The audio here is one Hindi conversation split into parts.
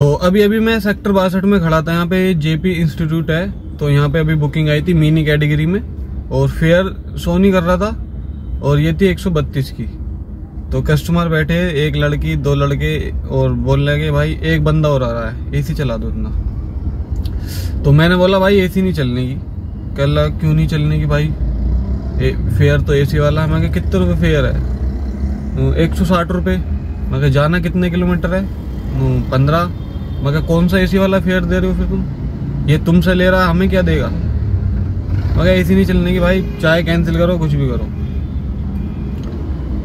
तो अभी मैं सेक्टर 62 में खड़ा था। यहाँ पे जेपी इंस्टीट्यूट है, तो यहाँ पे अभी बुकिंग आई थी मिनी कैटेगरी में और फेयर शो नहीं कर रहा था और ये थी 132 की। तो कस्टमर बैठे, एक लड़की 2 लड़के, और बोल रहे कि भाई एक बंदा और आ रहा है, एसी चला दो इतना। तो मैंने बोला भाई एसी नहीं चलने की। कह रहा क्यों नहीं चलने की भाई, फेयर तो एसी वाला है। मैं कहा कितने रुपए फेयर है? 160 रुपये। मैं कहा जाना कितने किलोमीटर है? 15। मैं कहा कौन सा एसी वाला फेयर दे रहे हो फिर तुम? ये तुमसे ले रहा है, हमें क्या देगा? मैं कहा एसी नहीं चलने की भाई, चाहे कैंसिल करो कुछ भी करो।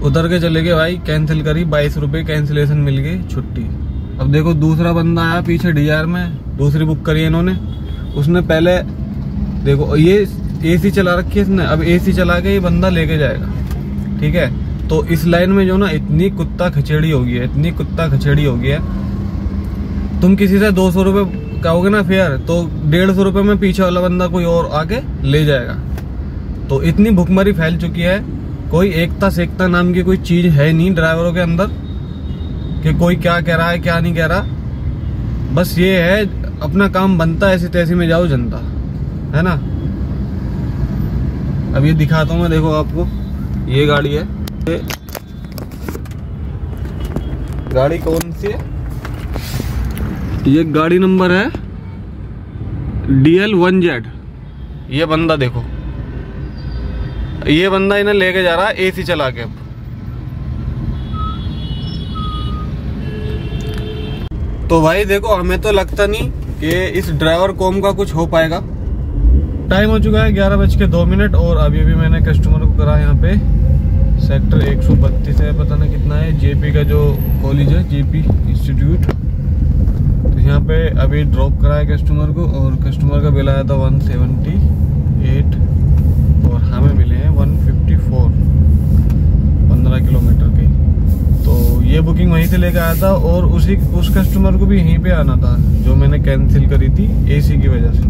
उतर के चले गए भाई, कैंसिल करी, 22 रुपये कैंसिलेशन मिल गई, छुट्टी। अब देखो दूसरा बंदा आया पीछे डीआर में, दूसरी बुक करी इन्होंने। उसने पहले देखो ये एसी चला रखी है इसने, अब एसी चला के ये बंदा लेके जाएगा, ठीक है। तो इस लाइन में जो ना इतनी कुत्ता खचेड़ी हो गई है, इतनी कुत्ता खचेड़ी हो गया है। तुम किसी से 200 रुपये कहोगे ना फेयर, तो 150 रुपये में पीछे वाला बंदा कोई और आके ले जाएगा। तो इतनी भुखमरी फैल चुकी है, कोई एकता सेकता नाम की कोई चीज है नहीं ड्राइवरों के अंदर कि कोई क्या कह रहा है क्या नहीं कह रहा। बस ये है अपना काम बनता है, ऐसी तैसी में जाओ जनता, है ना। अब ये दिखाता हूँ मैं, देखो आपको, ये गाड़ी है। ये गाड़ी कौन सी है? ये गाड़ी नंबर है DL1Z। ये बंदा देखो, ये बंदा इन्हें लेके जा रहा है एसी चला के। अब तो भाई देखो, हमें तो लगता नहीं कि इस ड्राइवर कॉम का कुछ हो पाएगा। टाइम हो चुका है 11:02 और अभी मैंने कस्टमर को करा यहाँ पे सेक्टर 132 है, पता नहीं कितना है, जेपी का जो कॉलेज है, जेपी इंस्टीट्यूट। तो यहाँ पे अभी ड्रॉप करा है कस्टमर को और कस्टमर का बिल आया था 178 और हमें मिले हैं 154, 15 किलोमीटर की। तो ये बुकिंग वहीं से लेकर आया था और उस कस्टमर को भी यहीं पे आना था जो मैंने कैंसिल करी थी एसी की वजह से।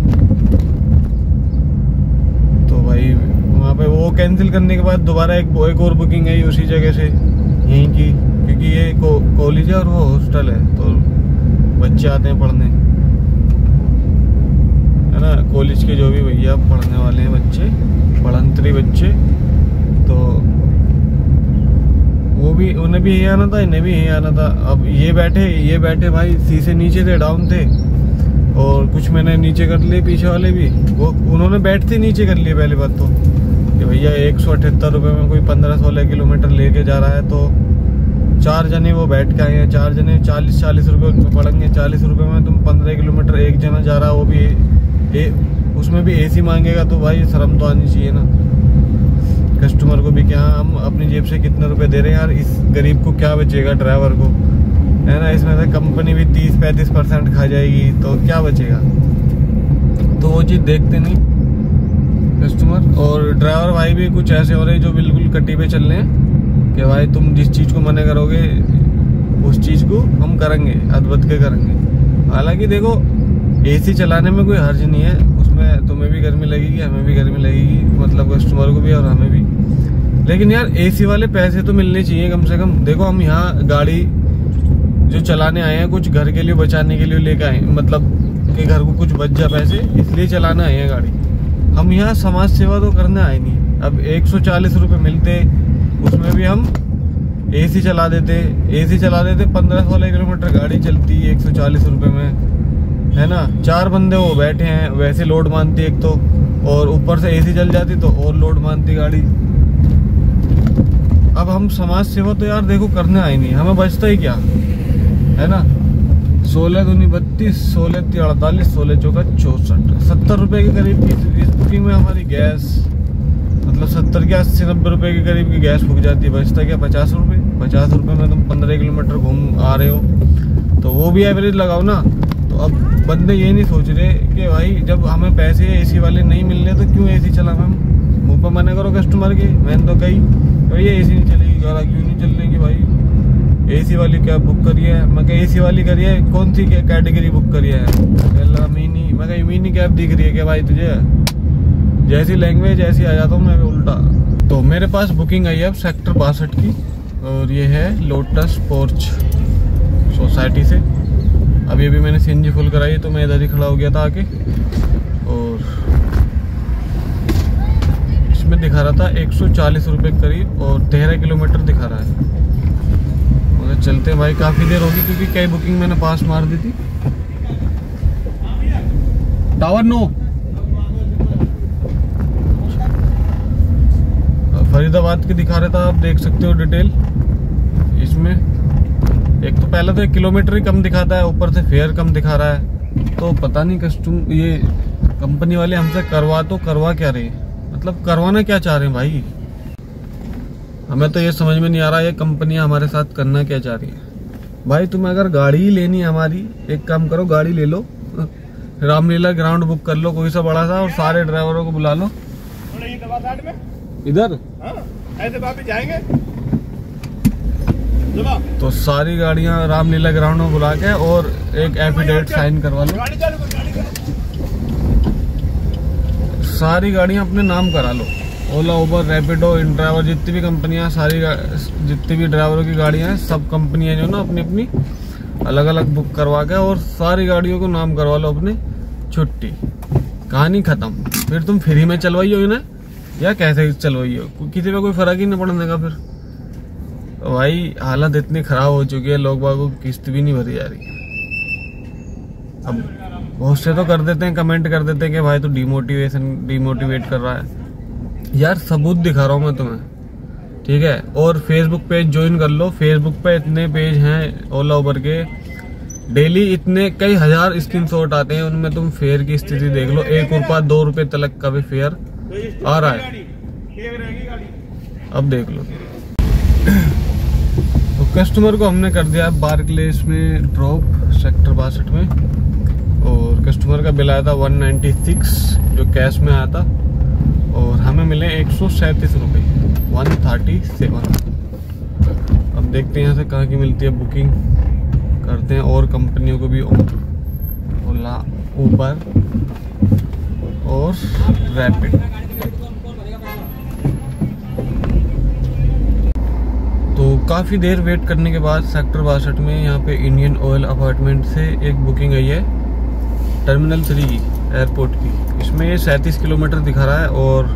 तो भाई वहाँ पे वो कैंसिल करने के बाद दोबारा एक और बुकिंग आई उसी जगह से, यहीं की, क्योंकि ये कॉलेज है और वो हॉस्टल है, तो बच्चे आते हैं पढ़ने, है ना। कॉलेज के जो भी भैया पढ़ने वाले हैं बच्चे, पढ़ंतरी बच्चे, तो वो भी, उन्हें भी यहीं आना था, इन्हें भी यहीं आना था। अब ये बैठे भाई शीशे नीचे थे, डाउन थे, और कुछ मैंने नीचे कर लिए, पीछे वाले भी वो उन्होंने बैठते नीचे कर लिए। पहली बात तो कि भैया 178 रुपये में कोई 15-16 किलोमीटर लेके जा रहा है, तो 4 जने वो बैठ के आए हैं, 4 जने 40-40 रुपये उनमें पड़ेंगे। 40 रुपये में तुम 15 किलोमीटर एक जना जा रहा है, वो भी उसमें भी एसी मांगेगा, तो भाई शर्म तो आनी चाहिए ना कस्टमर को भी। क्या हम अपनी जेब से कितने रुपए दे रहे हैं यार, इस गरीब को क्या बचेगा, ड्राइवर को, है ना। इसमें से कंपनी भी 30-35% खा जाएगी, तो क्या बचेगा। तो वो चीज़ देखते नहीं कस्टमर। और ड्राइवर भाई भी कुछ ऐसे हो रहे जो बिल्कुल कट्टी पे चल रहे हैं कि भाई तुम जिस चीज़ को मना करोगे उस चीज़ को हम करेंगे, अदबद के करेंगे। हालांकि देखो एसी चलाने में कोई हर्ज नहीं है, उसमें तुम्हें भी गर्मी लगेगी, हमें भी गर्मी लगेगी, मतलब कस्टमर को भी और हमें भी। लेकिन यार एसी वाले पैसे तो मिलने चाहिए कम से कम। देखो हम यहाँ गाड़ी जो चलाने आए हैं, कुछ घर के लिए बचाने के लिए लेके आए, मतलब कि घर को कुछ बच जा पैसे, इसलिए चलाने आए हैं गाड़ी। हम यहाँ समाज सेवा तो करने आए नहीं। अब 140 रुपये मिलते, उसमें भी हम एसी चला देते 15-16 किलोमीटर गाड़ी चलती 140 रुपये में, है ना। 4 बंदे वो बैठे हैं, वैसे लोड मानती एक तो, और ऊपर से एसी चल जाती तो और लोड मानती गाड़ी। अब हम समाज सेवा तो यार देखो करने आए नहीं, हमें बचता ही क्या, है ना। 16 दूनी 32, 16 × 48, 16 × 4 = 64, 70 रुपये के करीब की इस बुकिंग में हमारी गैस, मतलब 70 के 80-90 रुपये के करीब की गैस फूक जाती है। बचता क्या 50 रुपये। 50 रुपये में तुम 15 किलोमीटर घूम आ रहे हो, तो वो भी एवरेज लगाओ ना। तो अब बंदे ये नहीं सोच रहे कि भाई जब हमें पैसे एसी वाले नहीं मिल रहे तो क्यों एसी चलाना। हम मुँह पर मना करो कस्टमर के। मैंने तो कही भैया एसी नहीं चलेगी, गाड़ा क्यों नहीं चल रही भाई, एसी वाली कैब बुक करी है। मैं कहा एसी वाली करी है, कौन सी कैटेगरी बुक करी है? मिनी। मैं कहा मिनी कैब दिख रही है क्या भाई तुझे? जैसी लैंग्वेज ऐसी आ जाता हूँ मैं उल्टा। तो मेरे पास बुकिंग आई है अब सेक्टर 62 की, और ये है लोटस पोर्च सोसाइटी से। अभी अभी मैंने सीएनजी फुल कराई तो मैं इधर ही खड़ा हो गया था आके, और इसमें दिखा रहा था 140 रुपये करीब और 13 किलोमीटर दिखा रहा है। मगर चलते हैं भाई, काफ़ी देर होगी क्योंकि कई बुकिंग मैंने पास मार दी थी। टावर नो फरीदाबाद की दिखा रहा था, आप देख सकते हो डिटेल इसमें। एक तो पहले तो किलोमीटर ही कम दिखाता है, ऊपर से फेयर कम दिखा रहा है। तो पता नहीं ये कंपनी वाले हमसे करवा क्या रहे हैं, मतलब करवाना क्या चाह रहे हैं भाई। हमें तो ये समझ में नहीं आ रहा ये कंपनियां हमारे साथ करना क्या चाह रही है। भाई तुम्हें अगर गाड़ी ही लेनी है हमारी, एक काम करो गाड़ी ले लो, रामलीला ग्राउंड बुक कर लो कोई सा बड़ा सा, और सारे ड्राइवरों को बुला लो इधर। ऐसे वापस जाएंगे तो सारी गाड़ियां रामलीला ग्राउंड में बुला के और एक एफिडेविट साइन करवा लो। सारी गाड़ियां अपने नाम करा लो, ओला, उबर, रैपिडो, इन ड्राइवर, जितनी भी कंपनियां, जितनी भी ड्राइवरों की गाड़ियां हैं, सब कंपनियां जो ना अपनी अपनी अलग अलग बुक करवा के और सारी गाड़ियों को नाम करवा लो अपने। छुट्टी, कहानी खत्म। फिर तुम फ्री में चलवाई हो ना या कैसे चलवाई हो, किसी पे कोई फर्क ही नहीं पड़ने का। फिर भाई हालत इतनी खराब हो चुकी है, लोग बागों की किस्त भी नहीं भरी जा रही। अब बहुत से तो कर देते हैं, कमेंट कर देते हैं कि भाई तू डिमोटिवेट कर रहा है। यार सबूत दिखा रहा हूँ मैं तुम्हें, ठीक है। और फेसबुक पेज ज्वाइन कर लो, फेसबुक पे इतने पेज हैं ओला उबर के, डेली इतने कई हजार स्क्रीनशॉट आते हैं, उनमें तुम फेयर की स्थिति देख लो। 1 रुपया 2 रुपए तक का भी फेयर आ रहा है, अब देख लो। तो कस्टमर को हमने कर दिया बार्कलेस में ड्रॉप सेक्टर 62 में, और कस्टमर का बिल आया था 196 जो कैश में आया था, और हमें मिले 137 रुपये 137। अब देखते हैं यहाँ से कहाँ की मिलती है बुकिंग, करते हैं और कंपनियों को भी, ओला, उबर और रैपिड। तो काफ़ी देर वेट करने के बाद सेक्टर 62 में यहाँ पे इंडियन ऑयल अपार्टमेंट से एक बुकिंग आई है टर्मिनल 3 की, एयरपोर्ट की। इसमें ये 37 किलोमीटर दिखा रहा है और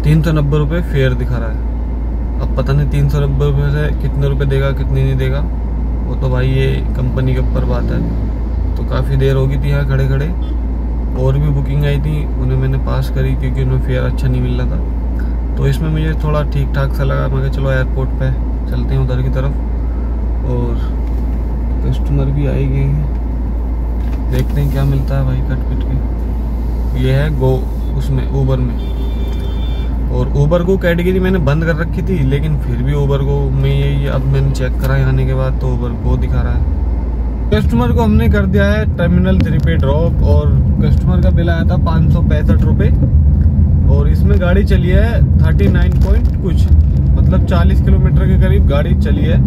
390 रुपये फेयर दिखा रहा है। अब पता नहीं 390 रुपये से कितने रुपए देगा कितने नहीं देगा, वो तो भाई ये कंपनी के ऊपर बात है। तो काफ़ी देर हो गई थी यहाँ खड़े खड़े, और भी बुकिंग आई थी, उन्हें मैंने पास करी क्योंकि उन्हें फेयर अच्छा नहीं मिल रहा था। तो इसमें मुझे थोड़ा ठीक ठाक सा लगा, मैं चलो एयरपोर्ट पे चलते हैं उधर की तरफ। और कस्टमर भी आई गए हैं, देखते हैं क्या मिलता है भाई कट पिट के। ये है गो उसमें उबर में, और उबर को कैटेगरी मैंने बंद कर रखी थी, लेकिन फिर भी उबर को में ये अब मैंने चेक करा आने के बाद तो उबर को दिखा रहा है। कस्टमर को हमने कर दिया है टर्मिनल 3 पे ड्रॉप, और कस्टमर का बिल आया था 565 रुपये, और इसमें गाड़ी चली है 39 पॉइंट कुछ, मतलब 40 किलोमीटर के करीब गाड़ी चली है।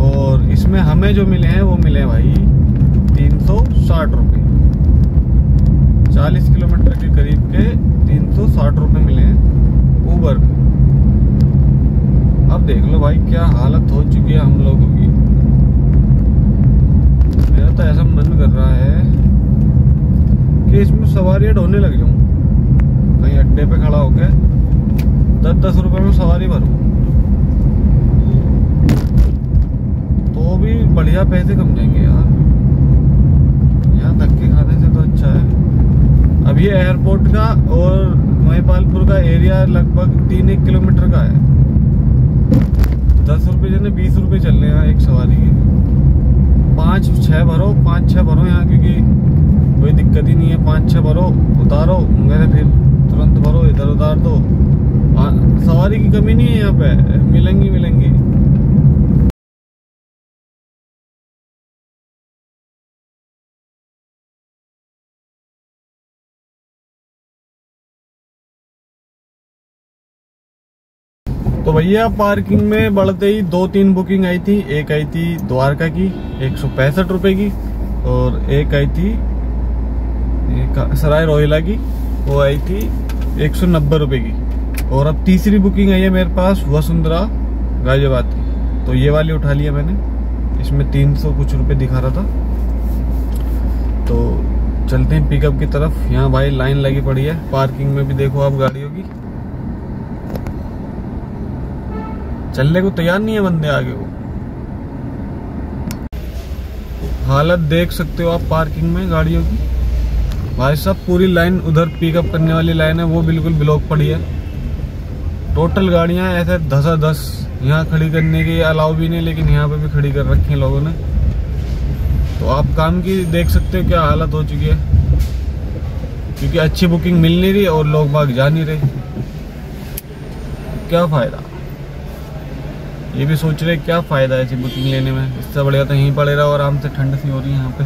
और इसमें हमें जो मिले हैं वो मिले हैं भाई 360 रुपये, 40 किलोमीटर के करीब के 360 रुपये मिले हैं उबर में। अब देख लो भाई क्या हालत हो चुकी है हम लोगों की। मेरा तो ऐसा मन कर रहा है कि इसमें सवारियां ढोने लग जाऊं, कहीं अड्डे पे खड़ा होकर 10-10 रुपए में सवारी भरूं, तो भी बढ़िया पैसे कम जाएंगे यार। यहाँ धक्के खाने से तो अच्छा है। अब ये एयरपोर्ट का और महिपालपुर का एरिया लगभग 3-1 किलोमीटर का है। 10 रुपये जने 20 रुपये चल रहे हैं एक सवारी के। 5-6 भरो यहाँ, क्योंकि कोई दिक्कत ही नहीं है। 5-6 भरो, उतारो, मेरे फिर तुरंत भरो, इधर उतार दो। सवारी की कमी नहीं है यहाँ पे, मिलेंगी। तो भैया पार्किंग में बढ़ते ही 2-3 बुकिंग आई थी। एक आई थी द्वारका की 165 रुपए की, और एक आई थी सराय रोहिला की, वो आई थी 190 रुपए की। और अब तीसरी बुकिंग आई है मेरे पास वसुंधरा गाजियाबाद की, तो ये वाली उठा लिया मैंने। इसमें 300 कुछ रुपए दिखा रहा था। तो चलते हैं पिकअप की तरफ। यहाँ भाई लाइन लगी पड़ी है, पार्किंग में भी देखो आप गाड़ियों की। चलने को तैयार नहीं है बंदे आगे को। हालत देख सकते हो आप पार्किंग में गाड़ियों की। भाई साहब पूरी लाइन उधर पिकअप करने वाली लाइन है वो बिल्कुल ब्लॉक पड़ी है। टोटल गाड़ियां ऐसे 10 यहाँ खड़ी करने की अलाउ भी नहीं, लेकिन यहाँ पे भी खड़ी कर रखी है लोगों ने। तो आप काम की देख सकते हो क्या हालत हो चुकी है, क्योंकि अच्छी बुकिंग मिल नहीं रही और लोग बाग जा नहीं रहे। क्या फायदा, ये भी सोच रहे क्या फायदा है ऐसी बुकिंग लेने में। इससे बढ़िया तो यहीं पड़े रहा और आराम से ठंड सी हो रही है यहाँ पे।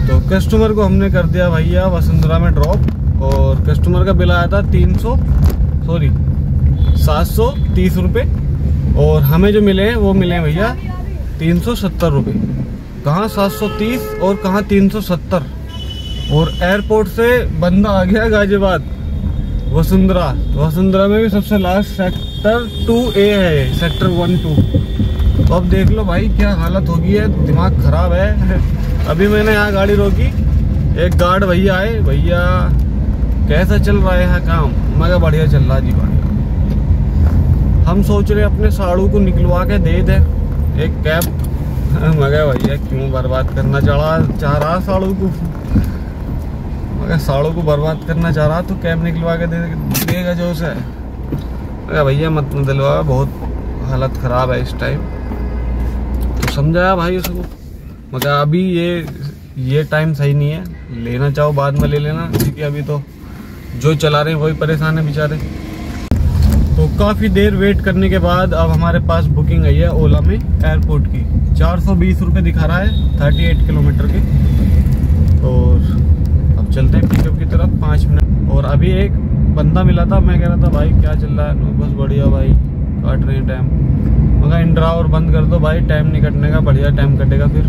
तो कस्टमर को हमने कर दिया भैया वसुंधरा में ड्रॉप, और कस्टमर का बिल आया था 730 रुपये, और हमें जो मिले हैं वो मिले भैया 370 रुपये। कहाँ 730 और कहाँ 370। और एयरपोर्ट से बंदा आ गया गाजियाबाद वसुंधरा में भी सबसे लास्ट सेक्टर 2A है, सेक्टर 1-2। तो अब देख लो भाई क्या हालत होगी है, दिमाग खराब है। अभी मैंने यहाँ गाड़ी रोकी, एक गार्ड भैया आए, भैया कैसा चल रहा है यहाँ काम? मैं कहा बढ़िया चल रहा जी बढ़िया। हम सोच रहे अपने साड़ू को निकलवा के दे दे एक कैब। मैं कहा भैया क्यों बर्बाद करना चाह रहा साड़ू को? मैं साड़ू को बर्बाद करना चाह रहा तो कैब निकलवा के देगा जो उसे। भैया मत दिलवा, बहुत हालत ख़राब है इस टाइम। तो समझाया भाई उसको, मगर अभी ये टाइम सही नहीं है, लेना चाहो बाद में ले लेना, क्योंकि अभी तो जो चला रहे हैं वही परेशान है बेचारे। तो काफ़ी देर वेट करने के बाद अब हमारे पास बुकिंग आई है ओला में एयरपोर्ट की। 420 रुपये दिखा रहा है 38 किलोमीटर के। और अब चलते हैं पिकअप की तरफ 5 मिनट। और अभी एक बंदा मिला था, मैं कह रहा था भाई क्या चल रहा है? बस बढ़िया भाई, काट रहे हैं टाइम। मगर इनड्राइव बंद कर दो भाई, टाइम नहीं कटने का, बढ़िया टाइम कटेगा फिर।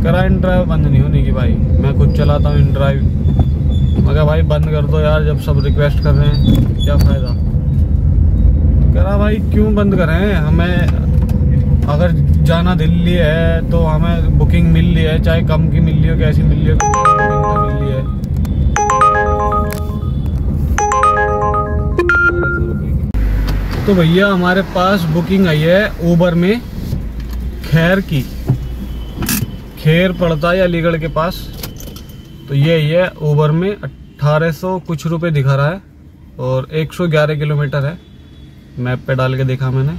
करा इनड्राइव बंद नहीं होने की भाई, मैं खुद चलाता हूँ इनड्राइव। मगर भाई बंद कर दो यार, जब सब रिक्वेस्ट कर रहे हैं क्या फ़ायदा। करा भाई क्यों बंद करें? हमें अगर जाना दिल्ली है तो हमें बुकिंग मिल रही है, चाहे कम की मिल रही हो कैसी मिल रही हो, मिल रही है। तो भैया हमारे पास बुकिंग आई है उबर में खैर की। खैर पड़ता है अलीगढ़ के पास। तो ये उबर में 1800 कुछ रुपए दिखा रहा है और 111 किलोमीटर है। मैप पे डाल के देखा मैंने।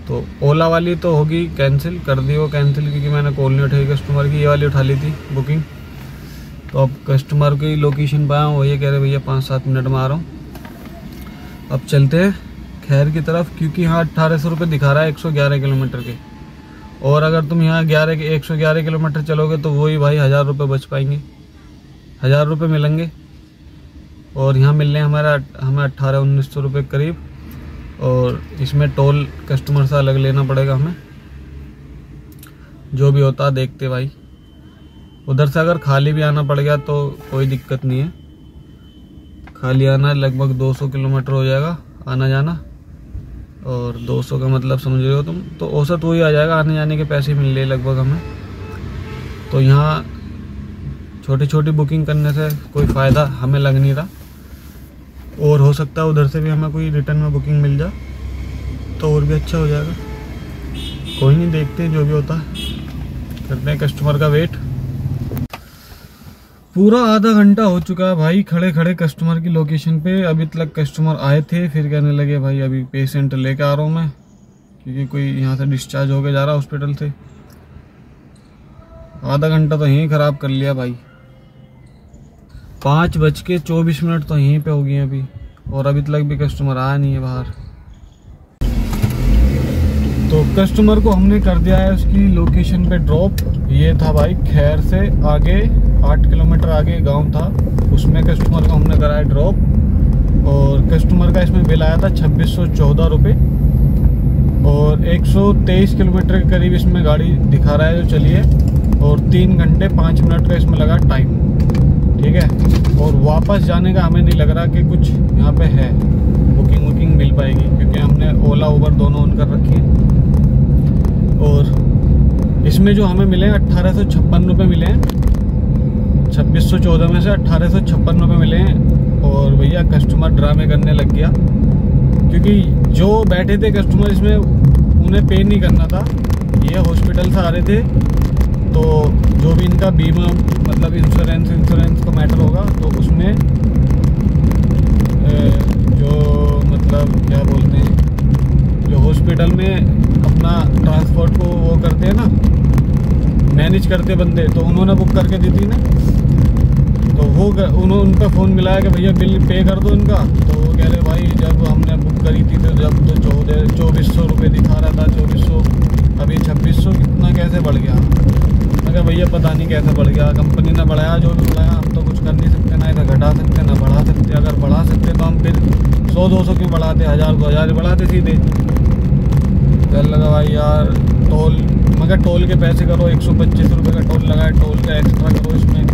तो ओला वाली तो होगी कैंसिल, कर दी वो कैंसिल, क्योंकि मैंने कॉल नहीं उठाई कस्टमर की। ये वाली उठा ली थी बुकिंग। तो अब कस्टमर की लोकेशन पे आया हूँ, ये कह रहे भैया 5-7 मिनट में आ रहा हूँ। अब चलते हैं खैर की तरफ, क्योंकि यहाँ 1800 रुपये दिखा रहा है 111 किलोमीटर के। और अगर तुम यहाँ 111 किलोमीटर चलोगे तो वही भाई 1000 रुपये बच पाएंगे, 1000 रुपये मिलेंगे। और यहाँ मिलने हमें 1800-1900 रुपये करीब। और इसमें टोल कस्टमर से अलग लेना पड़ेगा हमें, जो भी होता देखते भाई। उधर से अगर खाली भी आना पड़ गया तो कोई दिक्कत नहीं है। खाली आना लगभग 200 किलोमीटर हो जाएगा आना जाना, और 200 का मतलब समझ रहे हो तुम, तो औसत वही आ जाएगा, आने जाने के पैसे मिल रहे लगभग हमें। तो यहाँ छोटी छोटी बुकिंग करने से कोई फ़ायदा हमें लग नहीं रहा। और हो सकता है उधर से भी हमें कोई रिटर्न में बुकिंग मिल जाए तो और भी अच्छा हो जाएगा। कोई नहीं, देखते हैं जो भी होता है, करते हैं कस्टमर का वेट। पूरा आधा घंटा हो चुका है भाई खड़े खड़े कस्टमर की लोकेशन पे। अभी तक कस्टमर आए थे, फिर कहने लगे भाई अभी पेशेंट लेके आ रहा हूँ मैं, क्योंकि कोई यहाँ से डिस्चार्ज होके जा रहा है हॉस्पिटल से। आधा घंटा तो यहीं ख़राब कर लिया भाई। 5:24 तो यहीं पे हो गई अभी, और अभी तक भी कस्टमर आया नहीं है बाहर। तो कस्टमर को हमने कर दिया है उसकी लोकेशन पे ड्रॉप। ये था भाई खैर से आगे 8 किलोमीटर आगे गांव था, उसमें कस्टमर को हमने कराया ड्रॉप। और कस्टमर का इसमें बिल आया था 2614 रुपये, और 123 किलोमीटर के करीब इसमें गाड़ी दिखा रहा है जो चली है। और 3 घंटे 5 मिनट का इसमें लगा टाइम। ठीक है। और वापस जाने का हमें नहीं लग रहा कि कुछ यहाँ पे है, बुकिंग मिल पाएगी, क्योंकि हमने ओला उबर दोनों ऑन कर रखी है। और इसमें जो हमें मिले हैं 1856 रुपये मिले हैं, 2614 में से 1856 रुपये मिले हैं। और भैया कस्टमर ड्रामे करने लग गया, क्योंकि जो बैठे थे कस्टमर इसमें उन्हें पे नहीं करना था। ये हॉस्पिटल से आ रहे थे, तो जो भी इनका बीमा मतलब इंश्योरेंस का मैटर होगा, तो उसमें जो मतलब क्या बोलते हैं, जो हॉस्पिटल में अपना ट्रांसपोर्ट को वो करते हैं ना, मैनेज करते बंदे, तो उन्होंने बुक करके दी थी ना, तो वो उनका फ़ोन मिलाया कि भैया बिल पे कर दो इनका। तो वो कह रहे भाई जब हमने बुक करी थी तो जब तो 2400 रुपये दिखा रहा था, 2400, अभी 2600, कितना कैसे बढ़ गया? मैं कहा भैया पता नहीं कैसे बढ़ गया, कंपनी ने बढ़ाया जो भी बढ़ाया, हम तो कुछ कर नहीं सकते, ना इधर घटा सकते ना बढ़ा सकते। अगर बढ़ा सकते तो हम फिर 100-200 क्यों बढ़ाते, 1000-2000 बढ़ाते सीधे। कह लगा भाई यार टोल, मगर टोल के पैसे करो, 125 रुपये का टोल लगाए, टोल का एक्स्ट्रा करो इसमें।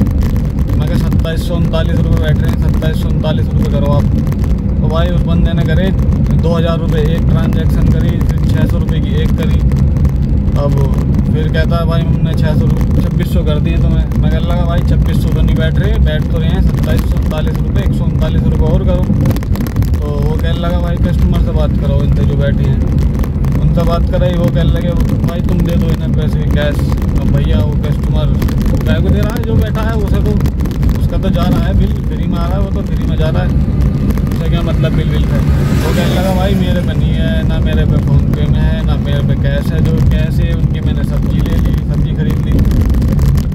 मगर 2739 रुपये बैठ रहे हैं, 2739 रुपये करो आप। तो भाई उस बंदे ने करे 2000 रुपये एक ट्रांजैक्शन करी, फिर 600 रुपये की एक करी। अब फिर कहता है भाई हमने 2600 कर दिए तुम्हें। मैं कह लगा भाई 2600 तो नहीं बैठ रहे, बैठ तो रहे हैं 2739 रुपये, 139 रुपये और करो। तो वो कहने लगा भाई कस्टमर से बात करो, इनसे जो बैठी हैं उनसे बात कराई। वो कहने लगे भाई तुम दे दो इन्हें पैसे कैश। अब भैया वो कस्टमर क्या को दे रहा है, जो बैठा है उसे तो उसका तो जा रहा है बिल, फ्री में आ रहा है, वो तो फ्री में जा रहा है, उससे क्या मतलब बिल है। वो कहने लगा भाई मेरे पे नहीं है, ना मेरे पे फ़ोन पे में है, ना मेरे पे कैश है। जो कैश है उनकी मैंने सब्जी ले ली, सब्जी खरीद ली,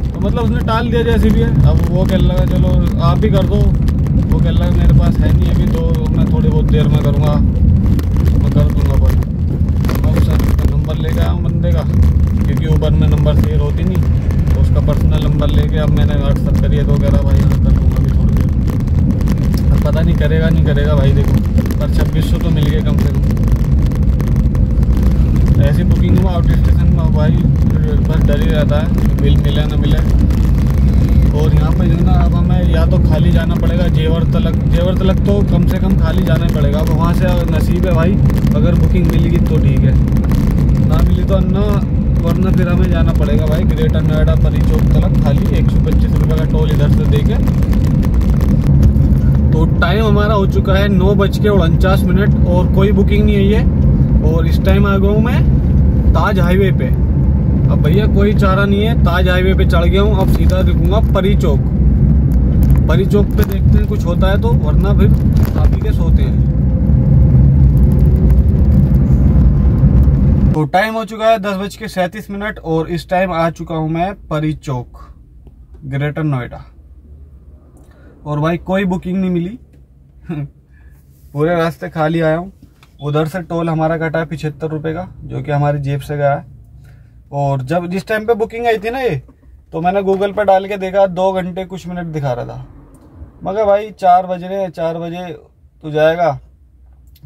तो मतलब उसने टाल दिया जैसे भी है। अब वो कहने लगा चलो आप ही कर दो। वो कहने लगा मेरे पास है नहीं अभी, तो मैं थोड़ी बहुत देर में करूँगा, मैं कर दूँगा भाई। मैं उसका नंबर ले गया हूँ बंदे का, क्योंकि ऊबर में नंबर शेयर होती नहीं, तो उसका पर्सनल नंबर लेके अब मैंने व्हाट्सअप करिए। तो कह रहा भाई हाँ कर दूँगा अभी थोड़ी देर। अब पता नहीं करेगा नहीं करेगा भाई, देखो पर 2600 तो मिल गए कम से कम। ऐसी बुकिंग में आउट स्टेशन में भाई बस डर ही रहता है बिल मिले ना मिले। और यहाँ पे जो ना अब हमें या तो खाली जाना पड़ेगा जेवर तलक तो कम से कम खाली जाना ही पड़ेगा। अब वहाँ से नसीब है भाई, अगर बुकिंग मिलेगी तो ठीक है, ना मिली तो ना, वरना फिर हमें जाना पड़ेगा भाई ग्रेटर नोएडा परी चौक तलक खाली 125 रुपये का टोल इधर से देके। तो टाइम हमारा हो चुका है 9:49 और कोई बुकिंग नहीं है ये। और इस टाइम आ गया हूँ मैं ताज हाईवे पे। अब भैया कोई चारा नहीं है, ताज हाईवे पे चढ़ गया हूँ, अब सीधा रुकूंगा परी चौक पे देखते हैं कुछ होता है तो, वरना फिर आप ही के सोते हैं। तो टाइम हो चुका है 10:37 और इस टाइम आ चुका हूँ मैं परी चौक ग्रेटर नोएडा। और भाई कोई बुकिंग नहीं मिली पूरे रास्ते खाली आया हूँ। उधर से टोल हमारा कटा है 75 रुपये का, जो कि हमारी जेब से गया है। और जब जिस टाइम पे बुकिंग आई थी ना ये, तो मैंने गूगल पे डाल के देखा 2 घंटे कुछ मिनट दिखा रहा था। मगर भाई 4 बज रहे हैं, 4 बजे तो जाएगा,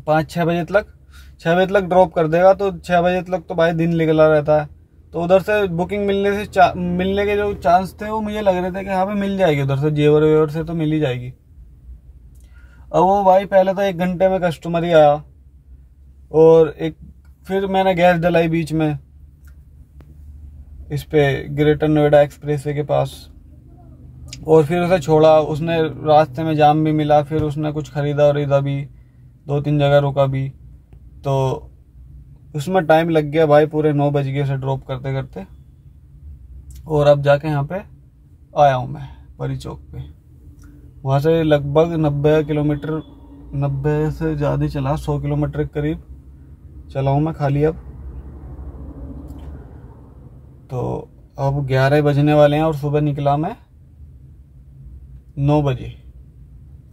5-6 बजे तक, 6 बजे तक ड्रॉप कर देगा, तो 6 बजे तक तो भाई दिन निकला रहता है। तो उधर से बुकिंग मिलने के जो चांस थे वो मुझे लग रहे थे कि हाँ पे मिल जाएगी, उधर से जेवर वेवर से तो मिल ही जाएगी। अब वो भाई पहले तो 1 घंटे में कस्टमर ही आया, और फिर मैंने गैस डलाई बीच में इस पे ग्रेटर नोएडा एक्सप्रेसवे के पास, और फिर उसे छोड़ा। उसने रास्ते में जाम भी मिला, फिर उसने कुछ खरीदा और इधर भी 2-3 जगह रुका भी, तो उसमें टाइम लग गया भाई, पूरे 9 बज गए उसे ड्रॉप करते करते। और अब जाके यहाँ पे आया हूँ मैं परी चौक पे। वहाँ से लगभग 90 किलोमीटर, 90 से ज़्यादा चला, 100 किलोमीटर के करीब चला हूँ मैं खाली अब। तो अब 11 बजने वाले हैं और सुबह निकला मैं 9 बजे।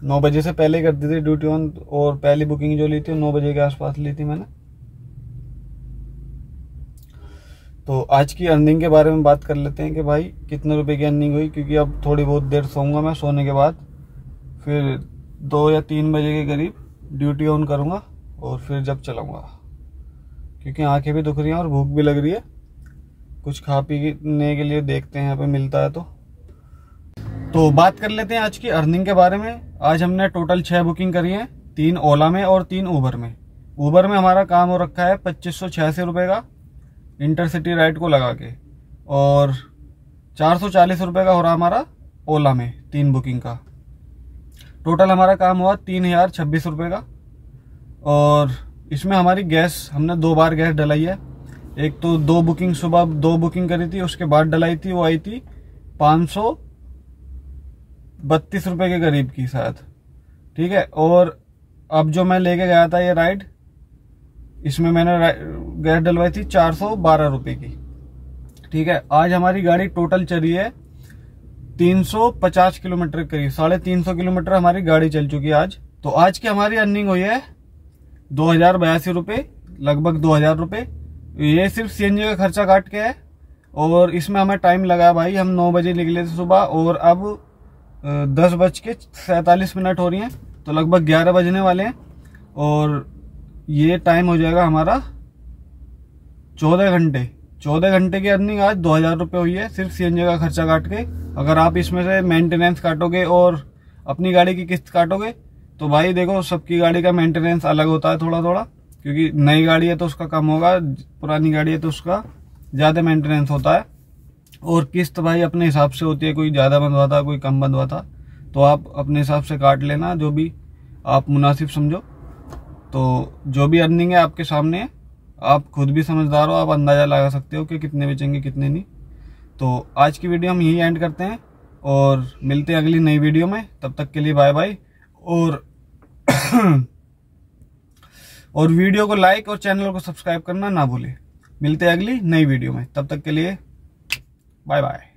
9 बजे से पहले कर दी थी ड्यूटी ऑन, और पहली बुकिंग जो ली थी 9 बजे के आसपास ली थी मैंने। तो आज की अर्निंग के बारे में बात कर लेते हैं कि भाई कितने रुपए की अर्निंग हुई, क्योंकि अब थोड़ी बहुत देर सोऊंगा मैं। सोने के बाद फिर 2 या 3 बजे के करीब ड्यूटी ऑन करूंगा, और फिर जब चलाऊंगा, क्योंकि आंखें भी दुख रही हैं और भूख भी लग रही है। कुछ खा पीने के लिए देखते हैं यहाँ पे मिलता है तो। तो बात कर लेते हैं आज की अर्निंग के बारे में। आज हमने टोटल 6 बुकिंग करी है, 3 ओला में और 3 ऊबर में। ऊबर में हमारा काम हो रखा है 2586 रुपये का इंटरसिटी राइड को लगा के, और 440 रुपये का हो रहा हमारा ओला में 3 बुकिंग का। टोटल हमारा काम हुआ 3026 रुपये का। और इसमें हमारी गैस, हमने 2 बार गैस डलाई है। एक तो 2 बुकिंग, सुबह 2 बुकिंग करी थी, उसके बाद डलाई थी, वो आई थी 532 रुपये के करीब की शायद, ठीक है। और अब जो मैं लेके गया था ये राइड, इसमें मैंने गैस डलवाई थी 412 रुपये की, ठीक है। आज हमारी गाड़ी टोटल चली है 350 किलोमीटर करीब, 350 किलोमीटर हमारी गाड़ी चल चुकी है आज। तो आज की हमारी अर्निंग हुई है 2082 रुपये, लगभग 2000 रुपये। ये सिर्फ सीएनजी का खर्चा काट के है। और इसमें हमें टाइम लगा भाई, हम 9 बजे निकले थे सुबह और अब 10:47 हो रही हैं, तो लगभग 11 बजने वाले हैं। और ये टाइम हो जाएगा हमारा 14 घंटे। 14 घंटे की अर्निंग आज 2000 रुपये हुई है, सिर्फ सीएनजी का खर्चा काट के। अगर आप इसमें से मेंटेनेंस काटोगे और अपनी गाड़ी की किस्त काटोगे तो भाई देखो, सबकी गाड़ी का मेंटेनेंस अलग होता है थोड़ा थोड़ा, क्योंकि नई गाड़ी है तो उसका कम होगा, पुरानी गाड़ी है तो उसका ज़्यादा मेंटेनेंस होता है। और किस्त भाई अपने हिसाब से होती है, कोई ज़्यादा बंधवाता कोई कम बंधवाता, तो आप अपने हिसाब से काट लेना जो भी आप मुनासिब समझो। तो जो भी अर्निंग है आपके सामने है, आप खुद भी समझदार हो, आप अंदाज़ा लगा सकते हो कि कितने बेचेंगे कितने नहीं। तो आज की वीडियो हम यही एंड करते हैं और मिलते हैं अगली नई वीडियो में। तब तक के लिए बाय बाय। और वीडियो को लाइक और चैनल को सब्सक्राइब करना ना भूले। मिलते हैं अगली नई वीडियो में, तब तक के लिए बाय बाय।